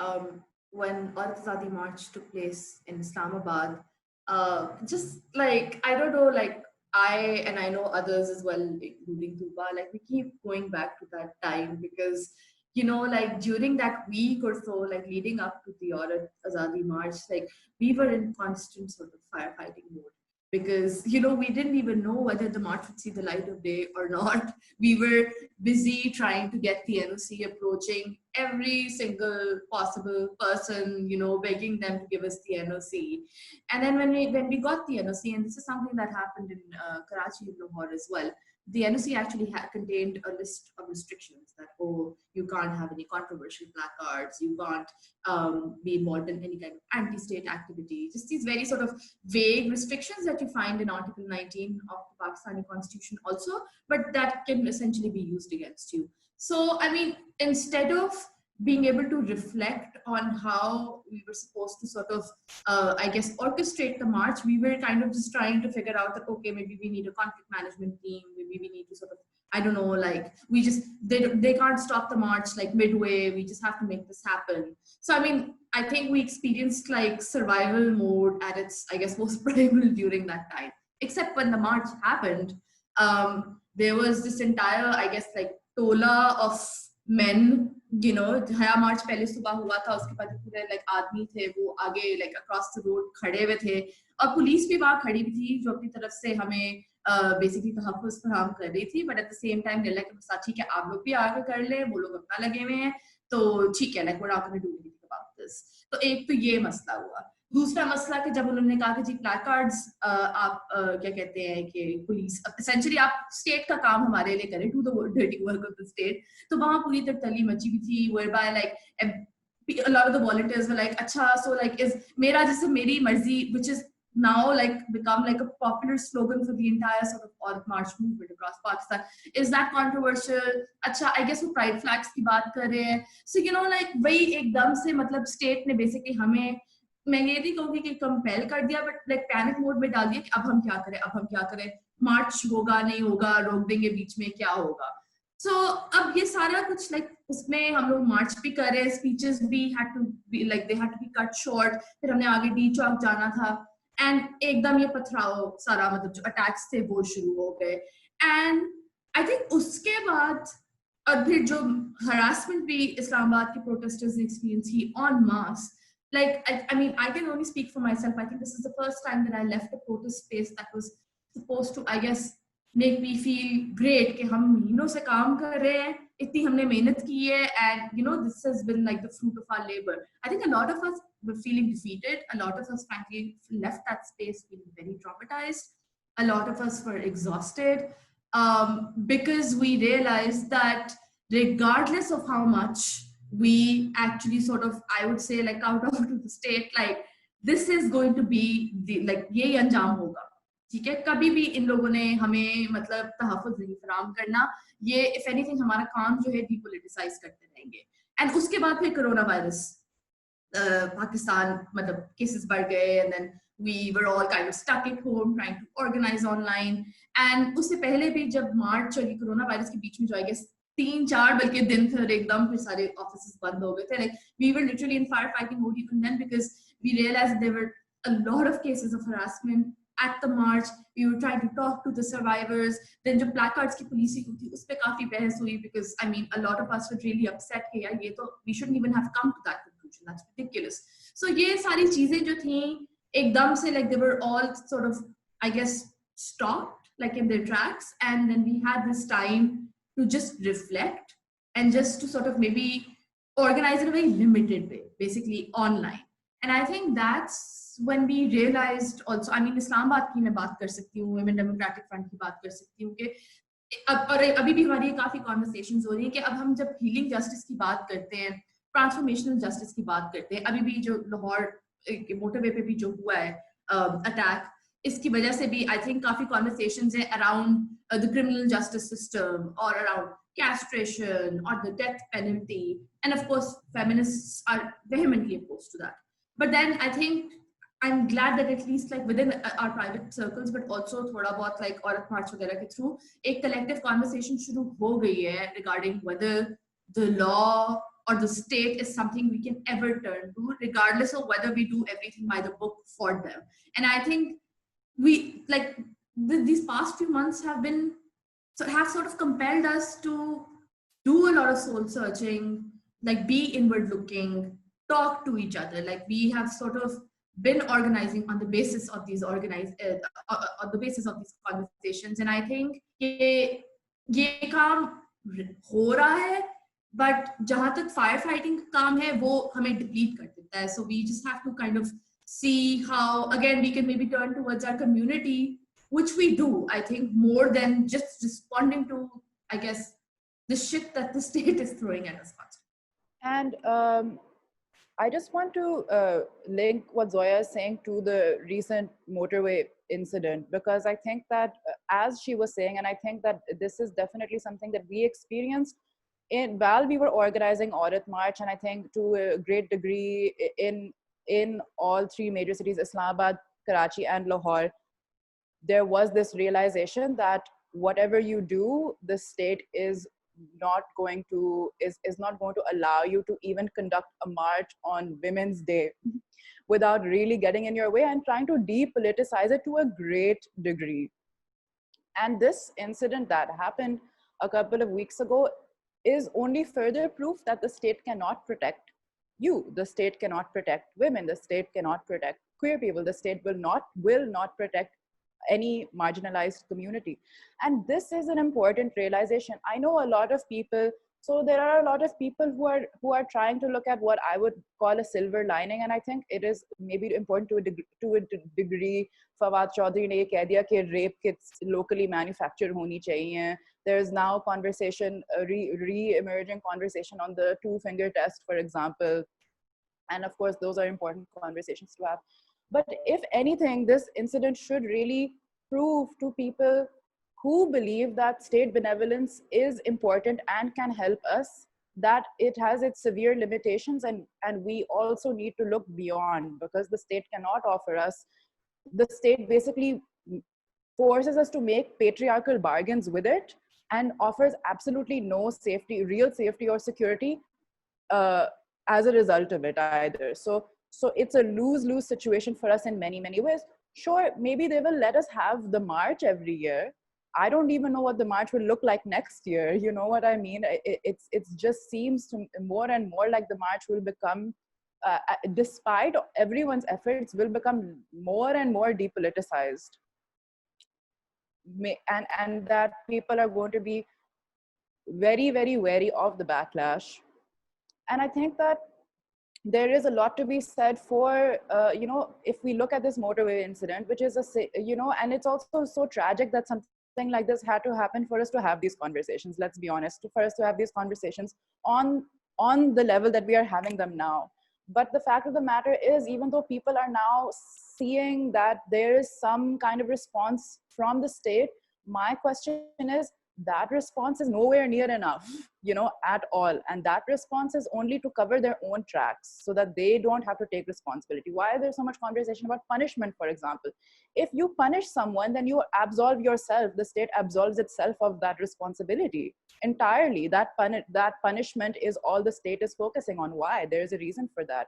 when Aurat Azadi March took place in Islamabad, just like, I don't know, like I know others as well, including Tuba, like we keep going back to that time because, like during that week or so, like leading up to the Aurat Azadi March, like we were in constant sort of firefighting mode. Because, we didn't even know whether the march would see the light of day or not. We were busy trying to get the NOC, approaching every single possible person, begging them to give us the NOC. And then when we got the NOC, and this is something that happened in Karachi and Lahore as well, the NOC actually contained a list of restrictions that, you can't have any controversial placards, you can't be involved in any kind of anti-state activity, just these very sort of vague restrictions that you find in Article 19 of the Pakistani Constitution also, but that can essentially be used against you. So, I mean, instead of being able to reflect on how we were supposed to sort of, orchestrate the march, we were kind of just trying to figure out that, okay, maybe we need a conflict management team, maybe we need to sort of, I don't know, like they can't stop the march like midway, we just have to make this happen. So, I mean, I think we experienced like survival mode at its, I guess, most primal during that time. Except when the march happened, there was this entire, I guess, like tola of men, हया मार्च पहले सुबह हुआ था, उसके बाद पूरे like आदमी थे वो आगे like across the road खड़े हुए थे, और पुलिस भी वहाँ खड़ी हुई थी जो अपनी तरफ से हमें basically तहफ़्फ़ुज़ फराहम कर रही थी, but at the same time they're like, ठीक है आप लोग भी आगे कर ले, वो लोग अपना लगे हुए हैं तो ठीक है, like we're not going to do anything about this. तो एक तो ये मसला हुआ. दूसरा मसला कि जब उन्होंने कहा कि जी प्लाकार्ड्स आप क्या कहते हैं कि पुलिस एसेंशियली आप स्टेट का काम हमारे लिए करें, do the dirty work of the state, तो वहां पूरी तरतली मची हुई थी, whereby like a lot of the volunteers were like, अच्छा so like is मेरा जैसे मेरी मर्जी, which is now like become like a popular slogan for the entire sort of Aurat March movement across Pakistan. Is that controversial? Acha, I guess वो pride flags की बात कर रहे हैं. So you know like वही एकदम से मतलब state ने basically हमें, मैं ये नहीं कहूँगी कि कंपेल कर दिया, बट लाइक पैनिक मोड में डाल दिया कि अब हम क्या करें, अब हम क्या करें, मार्च होगा नहीं होगा, रोक देंगे बीच में, क्या होगा. सो अब ये सारा कुछ लाइक उसमें हम लोग मार्च भी कर रहे हैं, स्पीचेस भी had to be like they had to be cut short, फिर हमने आगे डी चौक जाना था एंड एकदम ये पथराव सारा मतलब जो अटैक्स थे वो शुरू हो गए. एंड आई थिंक उसके बाद और फिर जो हरासमेंट भी इस्लामाबाद के प्रोटेस्टर्स ने एक्सपीरियंस की on mass. Like I mean I can only speak for myself. I think this is the first time that I left a protest space that was supposed to, I guess, make me feel great कि हम महीनों से काम कर रहे हैं, इतनी हमने मेहनत की है, and you know this has been like the fruit of our labor. I think a lot of us were feeling defeated. A lot of us frankly left that space feeling very traumatized. A lot of us were exhausted because we realized that regardless of how much we actually sort of, I would say, like out of to the state, like this is going to be the like ये अंजाम होगा, ठीक है. कभी भी इन लोगों ने हमें मतलब तहफ़्फ़ुज़ नहीं फराहम करना, ये if anything हमारा काम जो है डिपोलिटिसाइज करते रहेंगे. एंड उसके बाद फिर कोरोना वायरस पाकिस्तान मतलब केसेस बढ़ गए, and then we were all kind of stuck at home trying to organize online. and उससे पहले भी जब मार्च और ये कोरोना वायरस के बीच में जो I guess 3-4 बल्कि दिन थे एकदम फिर सारे ऑफिसेस बंद हो गए थे. Like we were literally in firefighting mode even then because we realized that there were a lot of cases of harassment at the march. We were trying to talk to the survivors. Then जो placards की policing थी उस पे काफी बहस हुई because I mean a lot of us were really upset कि यार ये तो we shouldn't even have come to that conclusion. That's ridiculous. So ये सारी चीजें जो थी एकदम से like they were all sort of I guess stopped like in their tracks, and then we had this time to just reflect and just to sort of maybe organize in a very limited way, basically online. And I think that's when we realized also, I mean Islamabad की मैं बात कर सकती हूँ, Women Democratic Front की बात कर सकती हूँ कि और अभी भी हमारी काफी कॉन्वर्सेशंस हो रही है कि अब हम जब हीलिंग जस्टिस की बात करते हैं, ट्रांसफॉर्मेशनल जस्टिस की बात करते हैं, अभी भी जो लाहौर मोटरवे पे भी जो हुआ है अटैक, इसकी वजह से भी आई थिंक काफी कॉन्वर्सेशंस है around the criminal justice system और around castration or the death penalty, and of course feminists are vehemently opposed to that. But then I think I'm glad that at least like within our private circles but also thoda bahut like Aurat March वगैरह के through एक collective conversation शुरू हो गई है regarding whether the law or the state is something we can ever turn to, regardless of whether we do everything by the book for them. And I think we like these past few months have sort of compelled us to do a lot of soul searching, like be inward looking, talk to each other. Like we have sort of been organizing on the basis of these on the basis of these conversations. And I think ये काम हो रहा है, but जहाँ तक fire fighting का काम है वो हमें डिप्लीट कर देता है. So we just have to kind of see how again we can maybe turn towards our community, which we do, I think, more than just responding to, I guess, the shit that the state is throwing at us. And I just want to link what Zoya is saying to the recent motorway incident, because I think that as she was saying, and I think that this is definitely something that we experienced while we were organizing Aurat March, and I think to a great degree in all three major cities, Islamabad, Karachi and Lahore, there was this realization that whatever you do, the state is not going to allow you to even conduct a march on Women's Day without really getting in your way and trying to depoliticize it to a great degree. And this incident that happened a couple of weeks ago is only further proof that the state cannot protect you. The state cannot protect women. The state cannot protect queer people. The state will not protect any marginalized community. And this is an important realization. I know a lot of people, so there are a lot of people who are trying to look at what I would call a silver lining, and I think it is maybe important to a degree. Fawad Chaudhry ने ये कह दिया कि rape kits locally manufactured होनी चाहिए. There is now conversation, re-emerging conversation on the 2-finger test, for example. And of course, those are important conversations to have. But if anything, this incident should really prove to people who believe that state benevolence is important and can help us, that it has its severe limitations, and we also need to look beyond, because the state cannot offer us, the state basically forces us to make patriarchal bargains with it and offers absolutely no safety, real safety or security uh, as a result of it either. So it's a lose-lose situation for us in many, many ways. Sure, maybe they will let us have the march every year. I don't even know what the march will look like next year. You know what I mean? It's just seems to more and more like the march will become, despite everyone's efforts, will become more and more depoliticized. And that people are going to be very, very wary of the backlash. And I think that there is a lot to be said for, if we look at this motorway incident, which is and it's also so tragic that something like this had to happen for us to have these conversations. Let's be honest, for us to have these conversations on the level that we are having them now. But the fact of the matter is, even though people are now seeing that there is some kind of response from the state, my question is, that response is nowhere near enough, at all. And that response is only to cover their own tracks so that they don't have to take responsibility. Why is there so much conversation about punishment, for example? If you punish someone, then you absolve yourself. The state absolves itself of that responsibility entirely. That punishment is all the state is focusing on. Why? There is a reason for that.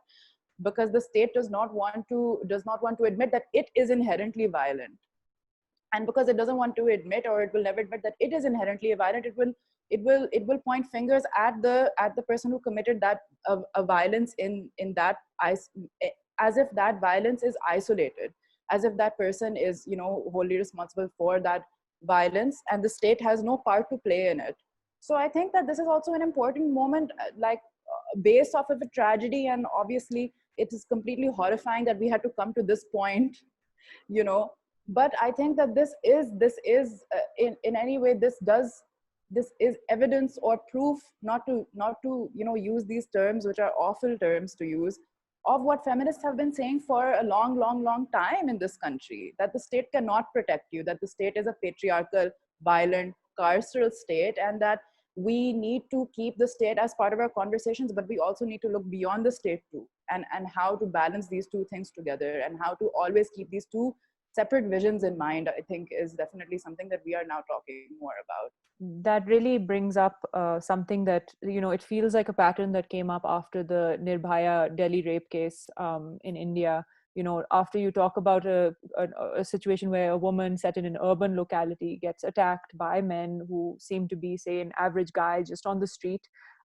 Because the state does not want to admit that it is inherently violent. And because it doesn't want to admit, or it will never admit that it is inherently violent, it will point fingers at the person who committed that violence in that, as if that violence is isolated, as if that person is wholly responsible for that violence, and the state has no part to play in it. So I think that this is also an important moment, based off of a tragedy, and obviously it is completely horrifying that we had to come to this point, but I think that this is in any way, this is evidence or proof, not to use these terms, which are awful terms to use, of what feminists have been saying for a long, long, long time in this country, that the state cannot protect you, that the state is a patriarchal, violent, carceral state, and that we need to keep the state as part of our conversations, but we also need to look beyond the state too, and how to balance these two things together, and how to always keep these two separate visions in mind, I think, is definitely something that we are now talking more about. That really brings up something that, it feels like a pattern that came up after the Nirbhaya Delhi rape case in India. After you talk about a situation where a woman set in an urban locality gets attacked by men who seem to be, say, an average guy just on the street,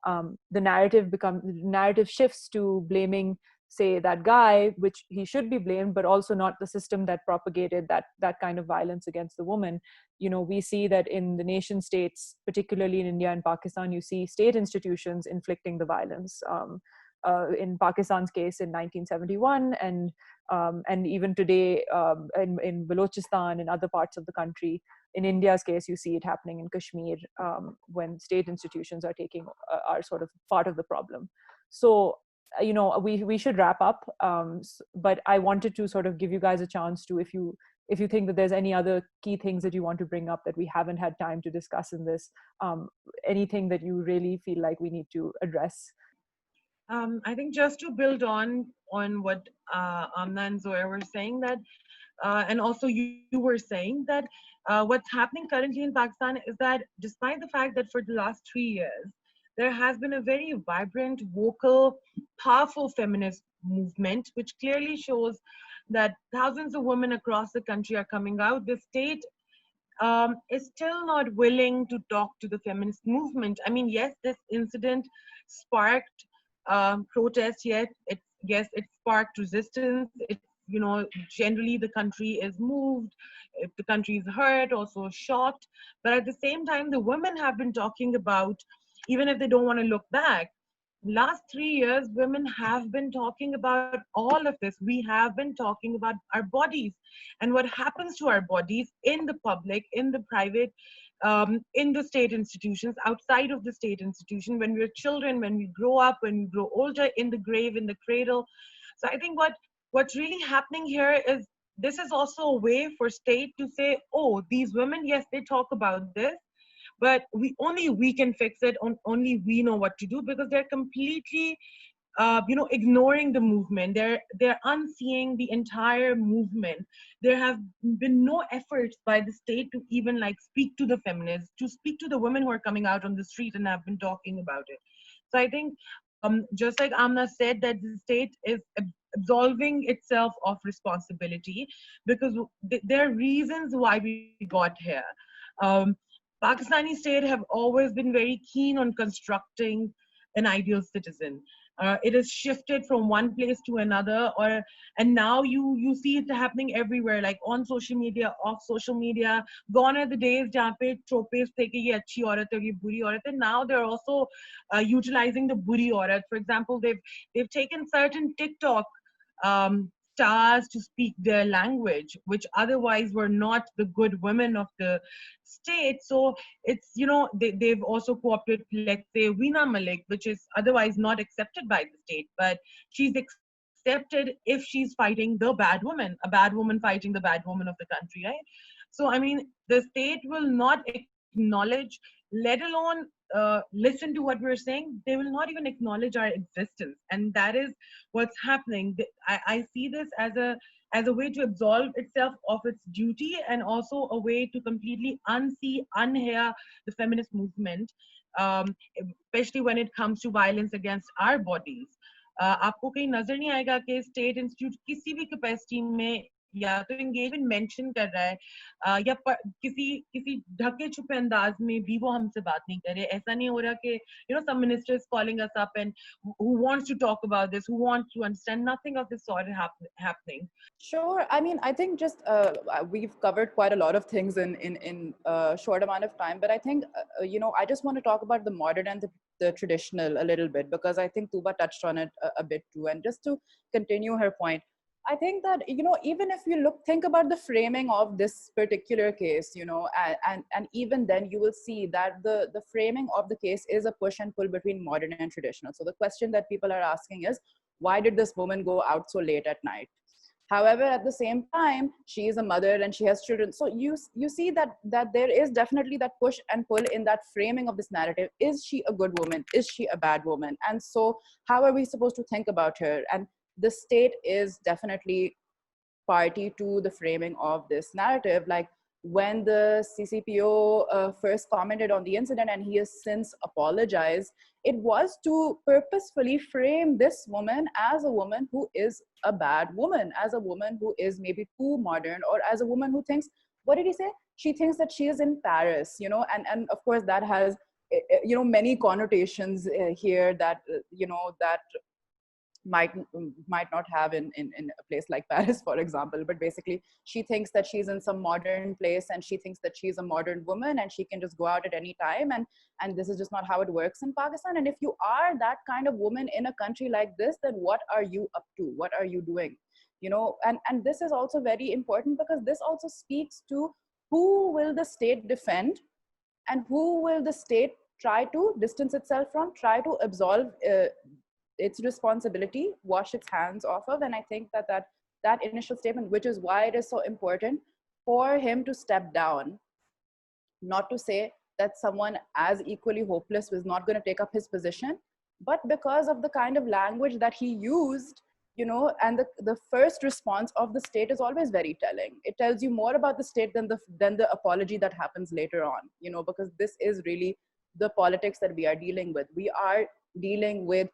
the narrative shifts to blaming, say, that guy, which he should be blamed, but also not the system that propagated that kind of violence against the woman. We see that in the nation states, particularly in India and Pakistan, you see state institutions inflicting the violence. In Pakistan's case in 1971, and even today in Balochistan and other parts of the country. In India's case, you see it happening in Kashmir, when state institutions are sort of part of the problem. So we should wrap up, but I wanted to sort of give you guys a chance to, if you think that there's any other key things that you want to bring up that we haven't had time to discuss in this, anything that you really feel like we need to address. I think just to build on what Amna and Zoya were saying, that and also you were saying that what's happening currently in Pakistan is that despite the fact that for the last 3 years there has been a very vibrant, vocal, powerful feminist movement, which clearly shows that thousands of women across the country are coming out, the state is still not willing to talk to the feminist movement. I mean, yes, this incident sparked protest, yet it sparked resistance. Generally the country is moved, if the country is hurt, also shocked. But at the same time, the women have been talking about, even if they don't want to look back, last 3 years, women have been talking about all of this. We have been talking about our bodies and what happens to our bodies in the public, in the private, in the state institutions, outside of the state institution, when we're children, when we grow up, when we grow older, in the grave, in the cradle. So I think what what's really happening here is this is also a way for state to say, oh, these women, yes, they talk about this, but we can fix it. Only we know what to do, because they're completely ignoring the movement. They're unseeing the entire movement. There have been no efforts by the state to even like speak to the feminists, to speak to the women who are coming out on the street and have been talking about it. So I think, just like Amna said, that the state is absolving itself of responsibility, because there are reasons why we got here. Um, Pakistani state have always been very keen on constructing an ideal citizen. It has shifted from one place to another, and now you see it happening everywhere, like on social media, off social media. Gone are the days जहाँ पे tropes थे कि ये अच्छी औरत है, ये बुरी औरत है. Now they're also utilizing the बुरी औरत. For example, they've taken certain TikTok stars to speak their language, which otherwise were not the good women of the state. So it's, they've also co-opted, let's say, Veena Malik, which is otherwise not accepted by the state, but she's accepted if she's fighting the bad woman, a bad woman fighting the bad woman of the country, right? So I mean, the state will not acknowledge, let alone listen to what we're saying. They will not even acknowledge our existence, and that is what's happening. I see this as a way to absolve itself of its duty, and also a way to completely unhear the feminist movement, especially when it comes to violence against our bodies. आपको कहीं नजर नहीं आएगा कि state institute किसी भी capacity में या तो एंगेजमेंट मेंशन कर रहा है, या किसी किसी ढके छुपे अंदाज में भी वो हमसे बात नहीं कर रहे. ऐसा नहीं हो रहा कि some minister is calling us up and who wants to talk about this, who wants to understand. Nothing of this sort happening. Sure. I mean, I think just we've covered quite a lot of things in a short amount of time, but I think I just want to talk about the modern and the traditional a little bit, because I think Tuba touched on it a bit too. And just to continue her point, I think that even if you think about the framing of this particular case, and even then you will see that the framing of the case is a push and pull between modern and traditional. So the question that people are asking is, why did this woman go out so late at night? However, at the same time, she is a mother and she has children. So you see that there is definitely that push and pull in that framing of this narrative. Is she a good woman? Is she a bad woman? And so how are we supposed to think about her? And the state is definitely party to the framing of this narrative. Like when the CCPO first commented on the incident, and he has since apologized, it was to purposefully frame this woman as a woman who is a bad woman, as a woman who is maybe too modern, or as a woman who thinks, what did he say? She thinks that she is in Paris, and of course that has, many connotations here that, that might not have in a place like Paris, for example. But basically, she thinks that she's in some modern place, and she thinks that she's a modern woman and she can just go out at any time, and this is just not how it works in Pakistan. And if you are that kind of woman in a country like this, then what are you up to? What are you doing? And this is also very important, because this also speaks to who will the state defend, and who will the state try to distance itself from, try to absolve its responsibility, wash its hands off of. And I think that initial statement, which is why it is so important for him to step down, not to say that someone as equally hopeless was not going to take up his position, but because of the kind of language that he used, and the first response of the state is always very telling. It tells you more about the state than the apology that happens later on, because this is really the politics that we are dealing with. We are dealing with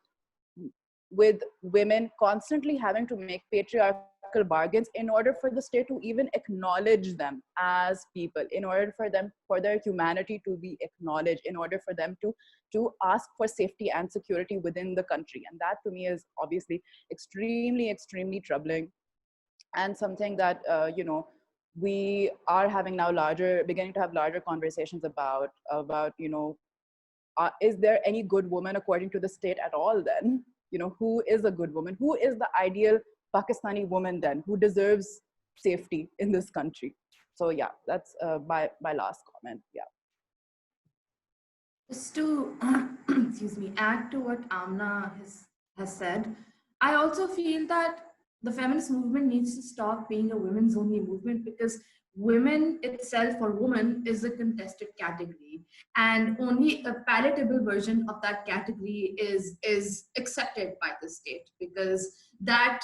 women constantly having to make patriarchal bargains in order for the state to even acknowledge them as people, in order for their humanity to be acknowledged, in order for them to ask for safety and security within the country. And that to me is obviously extremely, extremely troubling, and something that we are having now beginning to have larger conversations about is there any good woman according to the state at all then? Who is a good woman? Who is the ideal Pakistani woman then, who deserves safety in this country? So yeah, that's my last comment. Yeah. Just to excuse me, add to what Amna has said, I also feel that the feminist movement needs to stop being a women's only movement, because women itself or woman is a contested category, and only a palatable version of that category is accepted by the state, because that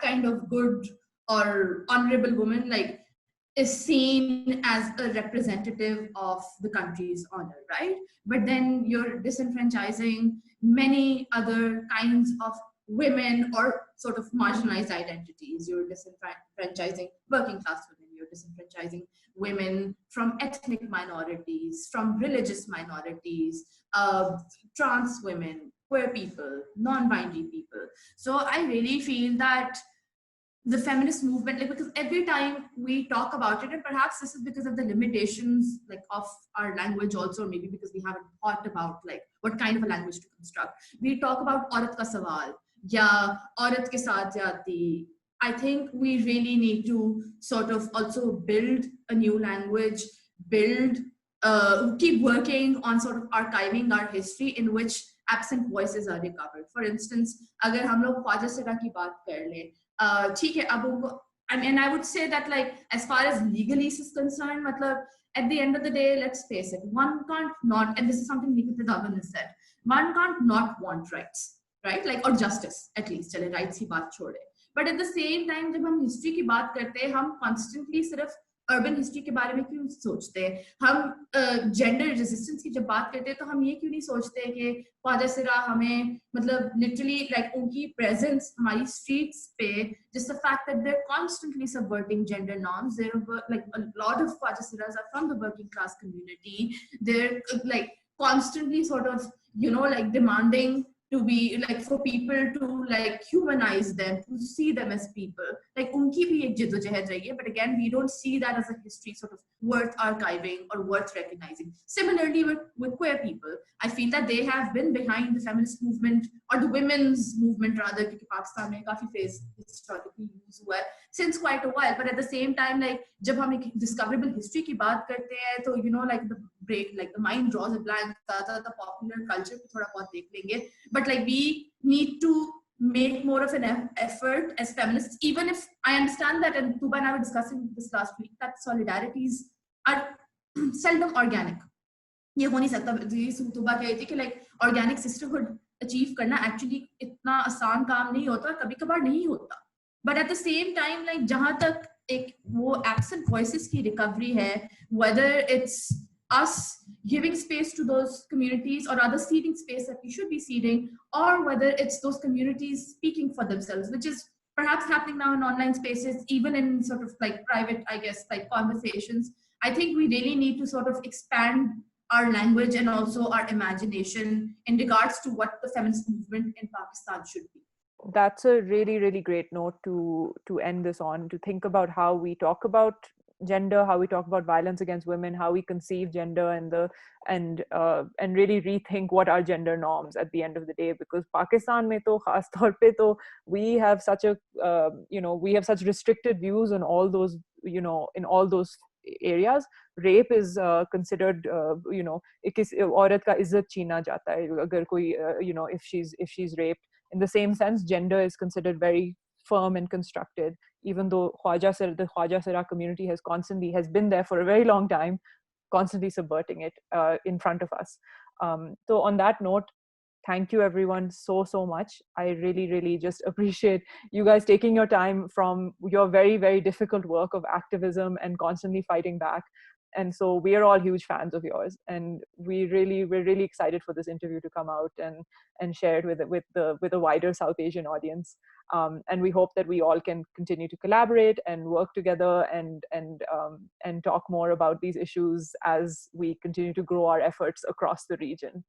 kind of good or honorable woman like is seen as a representative of the country's honor, right? But then you're disenfranchising many other kinds of women or sort of marginalized identities. You're disenfranchising working class women, you're disenfranchising women from ethnic minorities, from religious minorities, trans women, queer people, non-binary people. So I really feel that the feminist movement, like, because every time we talk about it, and perhaps this is because of the limitations like of our language also, maybe because we haven't thought about like what kind of a language to construct, we talk about aurat ka sawal ya aurat ke saath jati. I think we really need to sort of also build a new language, build keep working on sort of archiving our history in which absent voices are recovered. For instance, agar hum log Khwaja सिरा की बात कर लें, ठीक है, अब उनको, I mean, I would say that like as far as legalese is concerned, matlab, at the end of the day, let's face it, one can't not, and this is something Nikita Dhawan has said, one can't not want rights, right? Like, or justice, at least, chale rights hi baat chhode. But at the same time, जब हम history की बात करते हैं, हम constantly सिर्फ urban history के बारे में क्यों सोचते हैं? हम जेंडर रेजिस्टेंस की जब बात करते हैं तो हम ये क्यों नहीं सोचते कि ख्वाजा सिरा हमें मतलब लिटरली लाइक उनकी प्रेजेंस हमारी स्ट्रीट्स पे, just the fact that they're constantly subverting gender norms. There are like a lot of Khwaja सिराs are from the working class community. They're like constantly sort of, you know, like demanding to be like for people to like humanize them, to see them as people. Like unki bhi ek jidojahad rahi hai, but again we don't see that as a history sort of worth archiving or worth recognizing. Similarly with queer people, I feel that they have been behind the feminist movement or the women's movement rather, because Pakistan mein काफी phase historically use हुआ है since quite a while. But at the same time, like जब हम एक discoverable history की बात करते हैं तो you know like the break, like the mind draws a blank, the popular culture को थोड़ा बहुत देख लेंगे. But like we need to make more of an effort as feminists, even if I understand that, and Tuba and I were discussing this last week, that solidarities are seldom organic. ये हो नहीं सकता. तुबा कह रही थी कि like organic sisterhood achieve करना actually इतना आसान काम नहीं होता, कभी कभार नहीं होता. But at the same time, like जहां तक एक वो absent voices की recovery है, whether it's us giving space to those communities or other ceding space that we should be ceding, or whether it's those communities speaking for themselves, which is perhaps happening now in online spaces, even in sort of like private, I guess, like conversations. I think we really need to sort of expand our language and also our imagination in regards to what the feminist movement in Pakistan should be. That's a really, really great note to end this on, to think about how we talk about gender, how we talk about violence against women, how we conceive gender, and really rethink what are gender norms at the end of the day. Because Pakistan mein to khas taur pe to we have such a we have such restricted views on all those, you know, in all those areas. Rape is considered किस औरत का इज्जत छीना जाता है अगर कोई if she's raped. In the same sense, gender is considered very firm and constructed, even though the Khwaja Sira community has been there for a very long time, constantly subverting it in front of us. So on that note, thank you everyone so much. I really, really just appreciate you guys taking your time from your very, very difficult work of activism and constantly fighting back. And so we are all huge fans of yours, and we're really excited for this interview to come out and share it with a wider South Asian audience. And we hope that we all can continue to collaborate and work together and talk more about these issues as we continue to grow our efforts across the region.